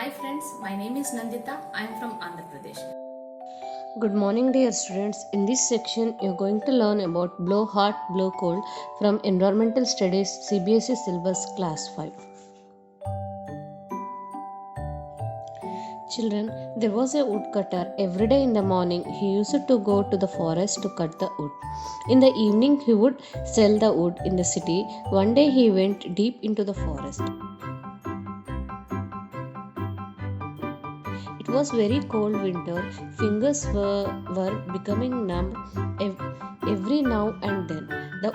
Hi friends, my name is Nandita. I am from Andhra Pradesh. Good morning, dear students. In this section, you're going to learn about blow hot, blow cold from Environmental Studies CBSE syllabus class 5. Children, there was a woodcutter. Every day in the morning, he used to go to the forest to cut the wood. In the evening, he would sell the wood in the city. One day, he went deep into the forest. It was very cold winter. Fingers were becoming numb every now and then. The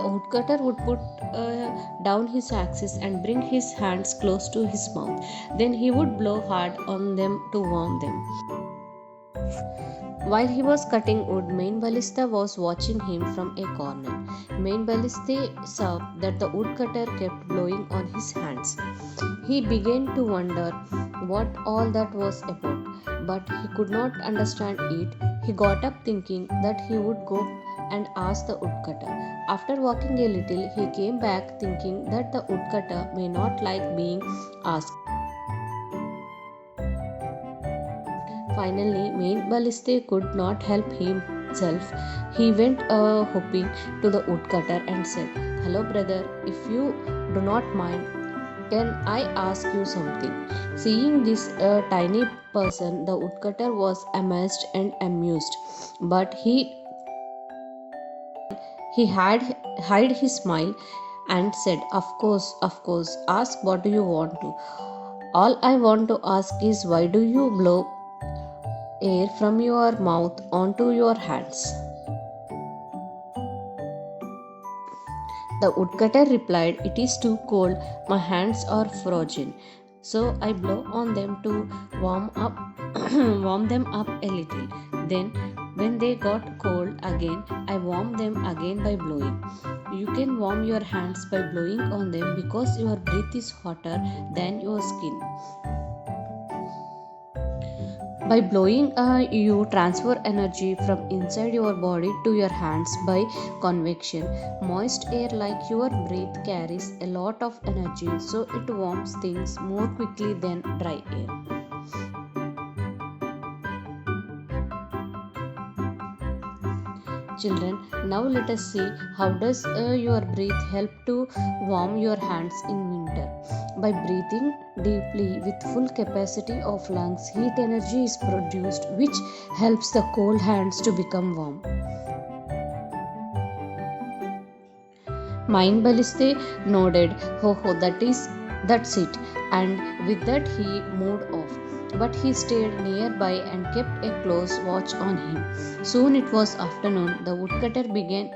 woodcutter would put down his axes and bring his hands close to his mouth. Then he would blow hard on them to warm them. While he was cutting wood, Main Ballista was watching him from a corner. Main Ballista saw that the woodcutter kept blowing on his hands. He began to wonder what all that was about, but he could not understand it. He got up thinking that he would go and ask the woodcutter. After walking a little, he came back thinking that the woodcutter may not like being asked. Finally, Main Ballista could not help himself. He went hopping to the woodcutter and said, "Hello, brother, if you do not mind, can I ask you something?" Seeing this tiny person, the woodcutter was amazed and amused, but he had hid his smile and said, of course, ask what do you want to. All I want to ask is why do you blow air from your mouth onto your hands?" The woodcutter replied, "It is too cold, my hands are frozen. So I blow on them to warm up warm them up a little. Then when they got cold again, I warm them again by blowing. You can warm your hands by blowing on them because your breath is hotter than your skin. By blowing, you transfer energy from inside your body to your hands by convection. Moist air like your breath carries a lot of energy, so it warms things more quickly than dry air. Children, now let us see how does your breath help to warm your hands in winter. By breathing deeply with full capacity of lungs, heat energy is produced which helps the cold hands to become warm. Main Ballista nodded, "Ho, that's it," and with that he moved off. But he stayed nearby and kept a close watch on him. Soon it was afternoon. The woodcutter began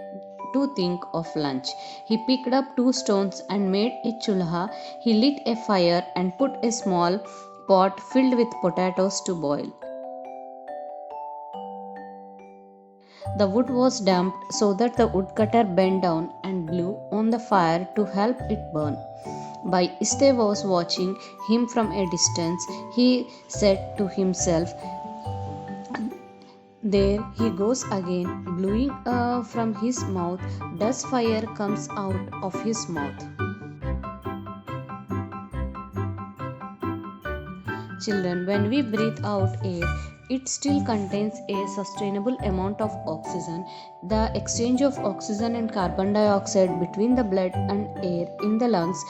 to think of lunch. He picked up 2 stones and made a chulha. He lit a fire and put a small pot filled with potatoes to boil. The wood was damped so that the woodcutter bent down and blew on the fire to help it burn. While Iste was watching him from a distance, he said to himself, "There he goes again, blowing from his mouth. Does fire comes out of his mouth?" Children, when we breathe out air, it still contains a sustainable amount of oxygen. The exchange of oxygen and carbon dioxide between the blood and air in the lungs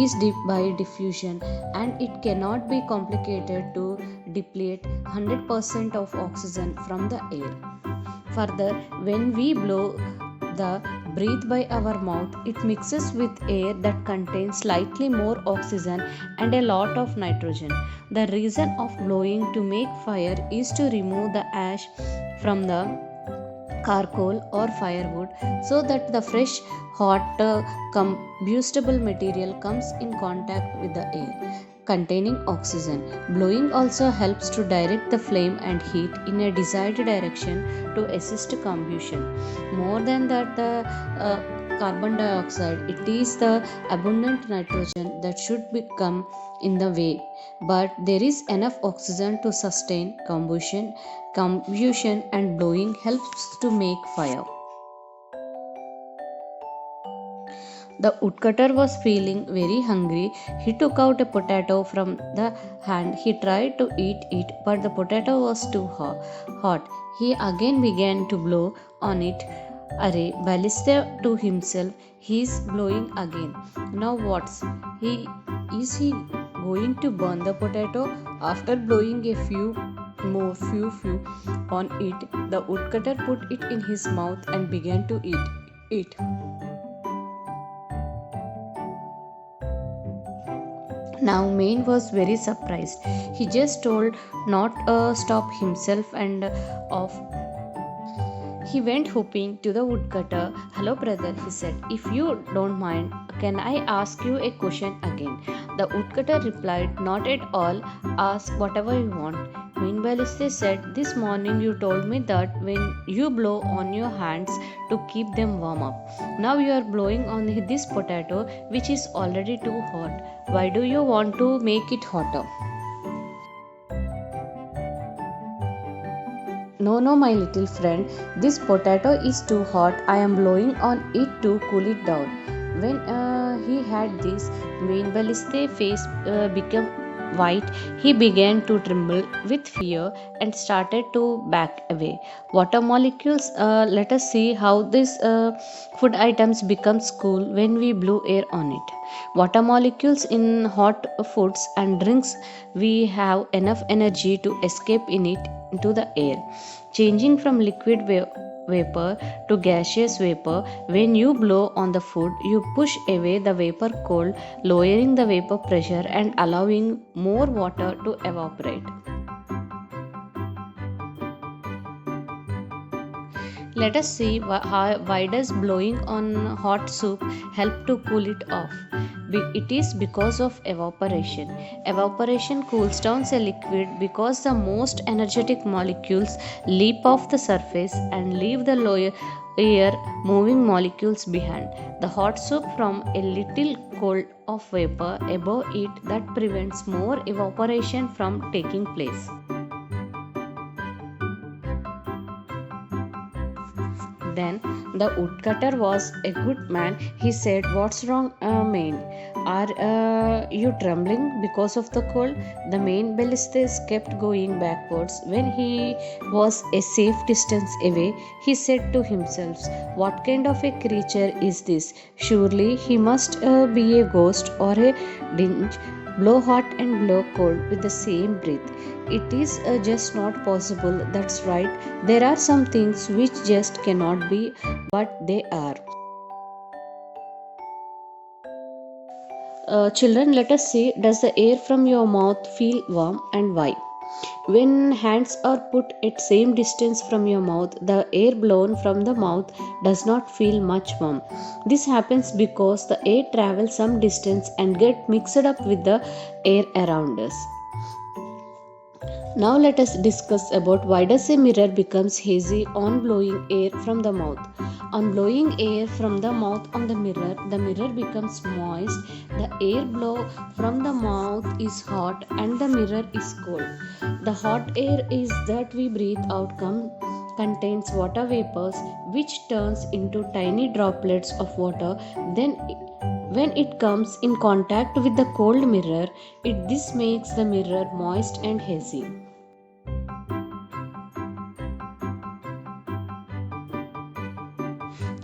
is by diffusion, and it cannot be complicated to deplete 100% of oxygen from the air. Further, when we blow the breathe by our mouth, it mixes with air that contains slightly more oxygen and a lot of nitrogen. The reason of blowing to make fire is to remove the ash from the charcoal or firewood so that the fresh hot combustible material comes in contact with the air containing oxygen. Blowing also helps to direct the flame and heat in a desired direction to assist combustion. More than that, the carbon dioxide, it is the abundant nitrogen that should become in the way, but there is enough oxygen to sustain combustion, and blowing helps to make fire. The woodcutter was feeling very hungry. He took out a potato from the hand. He tried to eat it, but the potato was too hot. He again began to blow on it. Array Balista to himself, he's blowing again. Now what's he is he going to burn the potato? After blowing a few on it, the woodcutter put it in his mouth and began to eat it. Now Maine was very surprised. He just told not stop himself and off he went whooping to the woodcutter. Hello, brother, he said. If you don't mind, can I ask you a question again? The woodcutter replied, not at all. Ask whatever you want. Meanwhile, they said, this morning you told me that when you blow on your hands to keep them warm up. Now you are blowing on this potato which is already too hot. Why do you want to make it hotter? No, no, my little friend, this potato is too hot. I am blowing on it to cool it down. When he had this, Meanwhiliste's face became white. He began to tremble with fear and started to back away. Water molecules, let us see how these food items becomes cool when we blow air on it. Water molecules in hot foods and drinks, we have enough energy to escape in it into the air, changing from liquid vapor to gaseous vapor. When you blow on the food, you push away the vapor cold, lowering the vapor pressure and allowing more water to evaporate. Let us see why does blowing on hot soup help to cool it off. It is because of evaporation. Evaporation cools down a liquid because the most energetic molecules leap off the surface and leave the lower air moving molecules behind. The hot soup from a little cold of vapor above it that prevents more evaporation from taking place. Then the woodcutter was a good man. He said, what's wrong, Maine? Are you trembling because of the cold? The Maine Ballistes kept going backwards. When he was a safe distance away, he said to himself, what kind of a creature is this? Surely he must be a ghost or a dinge. Blow hot and blow cold with the same breath. It is just not possible. That's right. There are some things which just cannot be, but they are. Children, let us see, does the air from your mouth feel warm and why? When hands are put at same distance from your mouth, the air blown from the mouth does not feel much warm. This happens because the air travels some distance and get mixed up with the air around us. Now let us discuss about why does a mirror becomes hazy on blowing air from the mouth. On blowing air from the mouth on the mirror becomes moist. The air blow from the mouth is hot and the mirror is cold. The hot air is that we breathe out contains water vapors which turns into tiny droplets of water. Then when it comes in contact with the cold mirror, this makes the mirror moist and hazy.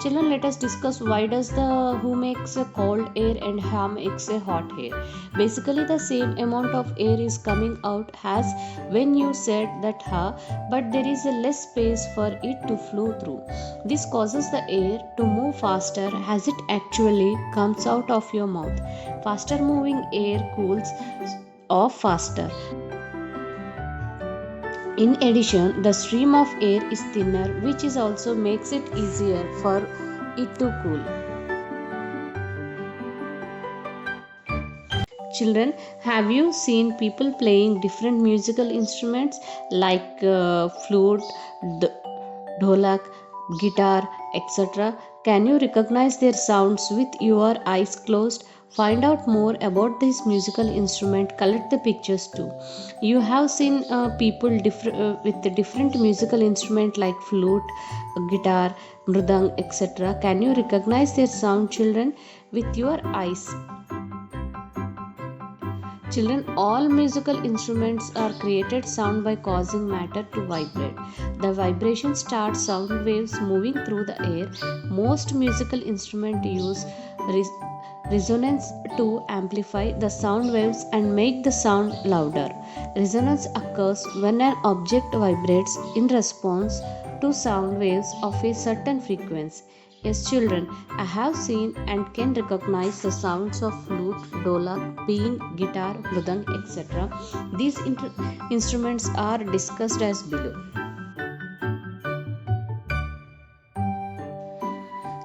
Children, let us discuss why does the who makes a cold air and how makes a hot air. Basically, the same amount of air is coming out as when you said that ha, but there is a less space for it to flow through. This causes the air to move faster as it actually comes out of your mouth. Faster moving air cools off faster. In addition, the stream of air is thinner, which is also makes it easier for it to cool. Children, have you seen people playing different musical instruments like flute, dholak, guitar, etc.? Can you recognize their sounds with your eyes closed? Find out more about this musical instrument. Collect the pictures too. You have seen people with the different musical instrument like flute, guitar, mridang, etc. Can you recognize their sound, children? with your eyes. Children, all musical instruments are created sound by causing matter to vibrate. The vibration starts sound waves moving through the air. Most musical instruments use resonance to amplify the sound waves and make the sound louder. Resonance occurs when an object vibrates in response to sound waves of a certain frequency. Yes, children, I have seen and can recognize the sounds of flute, dholak, bean, guitar, mridang, etc. These instruments are discussed as below.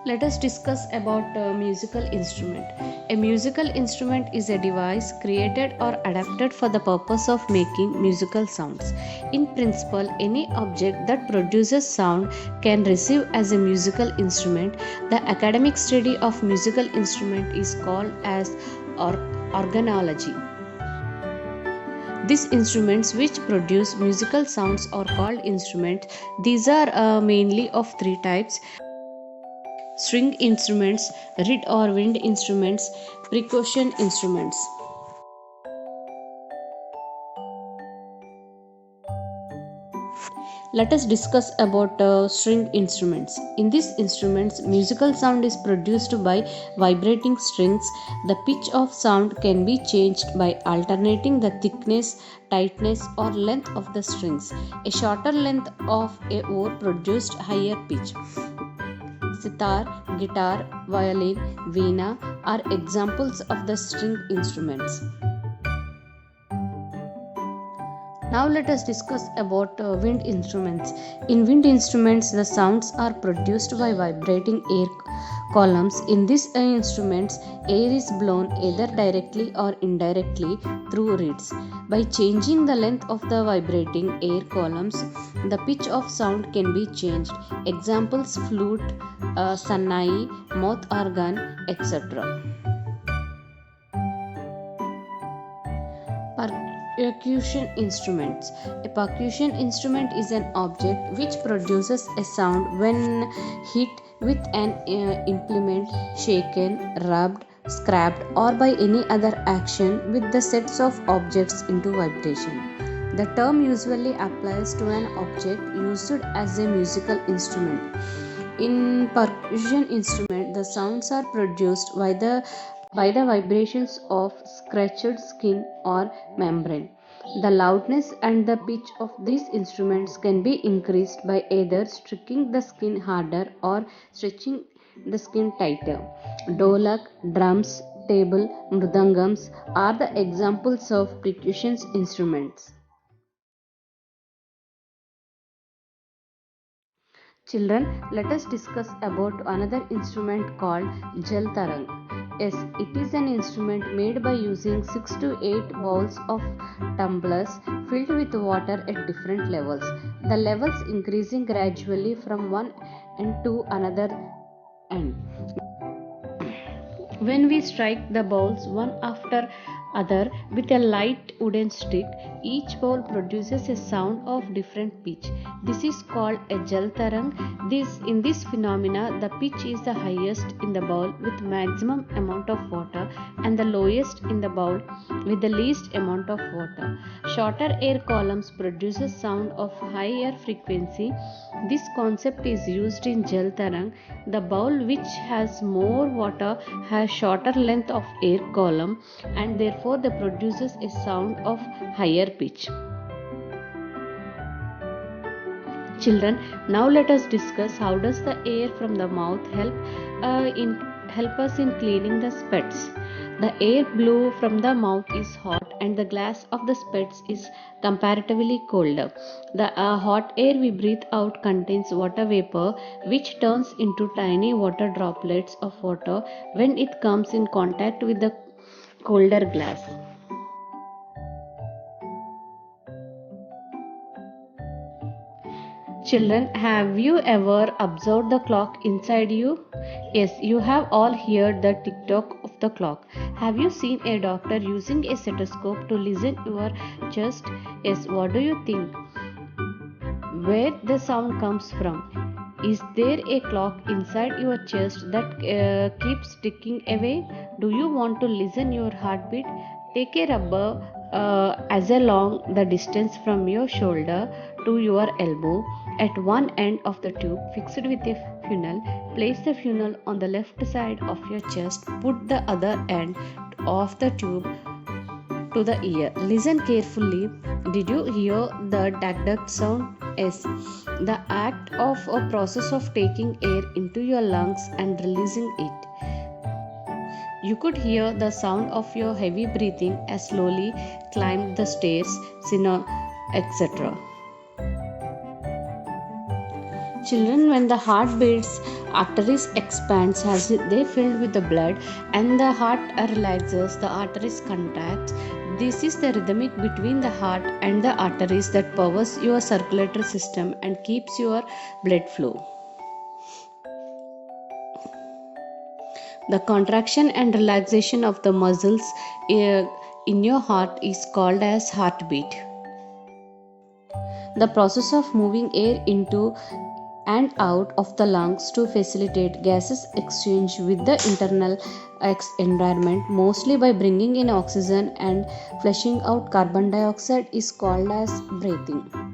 Let us discuss about a musical instrument. A musical instrument is a device created or adapted for the purpose of making musical sounds. In principle, any object that produces sound can receive as a musical instrument. The academic study of musical instrument is called as organology. These instruments which produce musical sounds are called instruments. These are mainly of three types: string instruments, reed or wind instruments, percussion instruments. Let us discuss about string instruments. In these instruments, musical sound is produced by vibrating strings. The pitch of sound can be changed by alternating the thickness, tightness, or length of the strings. A shorter length of a oar produced higher pitch. Sitar, guitar, violin, veena are examples of the string instruments. Now let us discuss about wind instruments. In wind instruments, the sounds are produced by vibrating air columns. In these instruments, air is blown either directly or indirectly through reeds. By changing the length of the vibrating air columns, the pitch of sound can be changed. Examples: flute, sannai, mouth organ, etc. Percussion instruments. A percussion instrument is an object which produces a sound when hit with an implement, shaken, rubbed, scratched, or by any other action with the sets of objects into vibration. The term usually applies to an object used as a musical instrument. In percussion instrument, the sounds are produced by the vibrations of scratched skin or membrane. The loudness and the pitch of these instruments can be increased by either striking the skin harder or stretching the skin tighter. Dholak, drums, tabla, mridangams are the examples of percussion instruments. Children, let us discuss about another instrument called Jal Tarang. Yes, it is an instrument made by using 6 to 8 bowls of tumblers filled with water at different levels. The levels increasing gradually from one end to another end. When we strike the bowls one after other with a light wooden stick, each bowl produces a sound of different pitch. This is called a jal tarang. In this phenomena, the pitch is the highest in the bowl with maximum amount of water and the lowest in the bowl with the least amount of water. Shorter air columns produces sound of higher frequency. This concept is used in jal tarang. The bowl which has more water has shorter length of air column and therefore they produces a sound of higher pitch. Children, now let us discuss how does the air from the mouth help us in cleaning the spits. The air blew from the mouth is hot and the glass of the spits is comparatively colder. The hot air we breathe out contains water vapor which turns into tiny water droplets of water when it comes in contact with the colder glass. Children, have you ever observed the clock inside you? Yes, you have all heard the tick-tock of the clock. Have you seen a doctor using a stethoscope to listen your chest? Yes, what do you think? Where the sound comes from? Is there a clock inside your chest that keeps ticking away? Do you want to listen your heartbeat? Take a rubber as along the distance from your shoulder to your elbow. At one end of the tube, fixed with a funnel, place the funnel on the left side of your chest. Put the other end of the tube to the ear. Listen carefully. Did you hear the duck duck sound? Yes. The act of a process of taking air into your lungs and releasing it. You could hear the sound of your heavy breathing as slowly climbed the stairs, etc. Children, when the heart beats, arteries expands as they filled with the blood, and the heart relaxes, the arteries contracts. This is the rhythmic between the heart and the arteries that powers your circulatory system and keeps your blood flow. The contraction and relaxation of the muscles in your heart is called as heartbeat. The process of moving air into and out of the lungs to facilitate gases exchange with the internal environment, mostly by bringing in oxygen and flushing out carbon dioxide, is called as breathing.